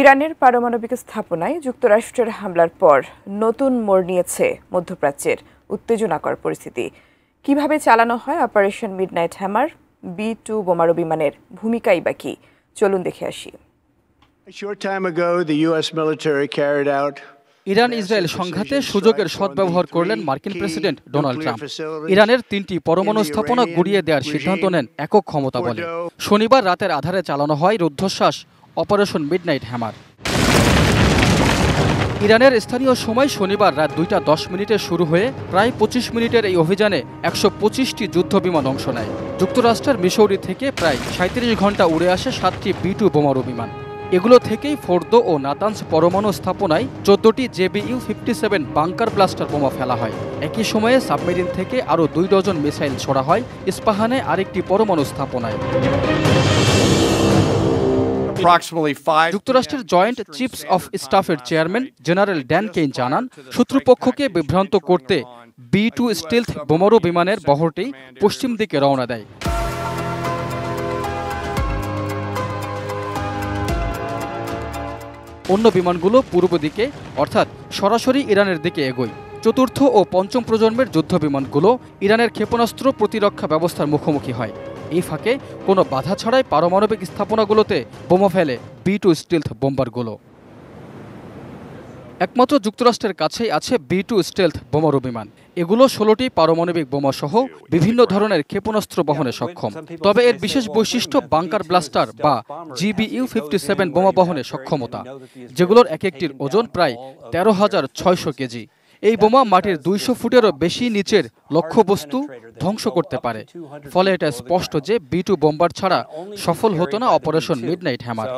ইরানের পারমাণবিক স্থাপনায় যুক্তরাষ্ট্রের হামলার পর নতুন মোড় নিয়েছে মধ্যপ্রাচ্যের উত্তেজনাকর পরিস্থিতি। কিভাবে চালানো হয় অপারেশন মিডনাইট হ্যামার, B-2 বোমারু বিমানের ভূমিকাই বা কি, চলুন দেখে আসি। ইরান ইসরায়েল সংঘাতে সুযোগের সদ্ব্যবহার করলেন মার্কিন প্রেসিডেন্ট ডোনাল্ড ট্রাম্প। ইরানের 3টি পরমাণু স্থাপনা গুড়িয়ে দেওয়ার সিদ্ধান্ত নেন একক ক্ষমতা বলে। শনিবার রাতের আধারে চালানো হয় রুদ্ধশ্বাস অপারেশন মিডনাইট হ্যামার। ইরানের স্থানীয় সময় শনিবার রাত 2:10 শুরু হয়ে প্রায় 25 মিনিটের এই অভিযানে 125টি যুদ্ধবিমান অংশ নেয়। যুক্তরাষ্ট্রের মিসৌরি থেকে প্রায় 37 ঘন্টা উড়ে আসে 7টি B-2 বোমারু বিমান। এগুলো থেকেই ফোর্দো ও নাতানস পরমাণু স্থাপনায় 14টি JBU-57 বাংকার ব্লাস্টার বোমা ফেলা হয়। একই সময়ে সাবমেরিন থেকে আরও 2 ডজন মিসাইল ছোড়া হয় ইস্পাহানে আরেকটি পরমাণু স্থাপনায়। যুক্তরাষ্ট্রের জয়েন্ট চিফস অফ স্টাফের চেয়ারম্যান জেনারেল ড্যান কেইন জানান, শত্রুপক্ষকে বিভ্রান্ত করতে B-2 স্টিলথ বোমারু বিমানের বহরটি পশ্চিম দিকে রওনা দেয়। অন্য বিমানগুলো পূর্ব দিকে অর্থাৎ সরাসরি ইরানের দিকে এগোয়। চতুর্থ ও পঞ্চম প্রজন্মের যুদ্ধ বিমানগুলো ইরানের ক্ষেপণাস্ত্র প্রতিরক্ষা ব্যবস্থার মুখোমুখি হয়। এই ফাঁকে কোনো বাধা ছাড়াই পারমাণবিক স্থাপনাগুলোতে বোমা ফেলে B-2 স্টিলথ বোম্বারগুলো। একমাত্র যুক্তরাষ্ট্রের কাছেই আছে B-2 স্টিলথ বোমারু বিমান। এগুলো 16টি পারমাণবিক বোমা সহ বিভিন্ন ধরনের ক্ষেপণাস্ত্র বহনে সক্ষম। তবে এর বিশেষ বৈশিষ্ট্য বাংকার ব্লাস্টার বা JBU-57 বোমা বহনে সক্ষমতা, যেগুলোর এক একটির ওজন প্রায় 13,600 কেজি। এই বোমা মাটির 200 ফুটেরও বেশি নিচের লক্ষ্যবস্তু ধ্বংস করতে পারে। ফলে এটা স্পষ্ট যে B-2 বোম্বার ছাড়া সফল হতো না operation midnight hammer.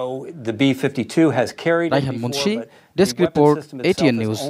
Raihan Munshi, desk report, ATN news.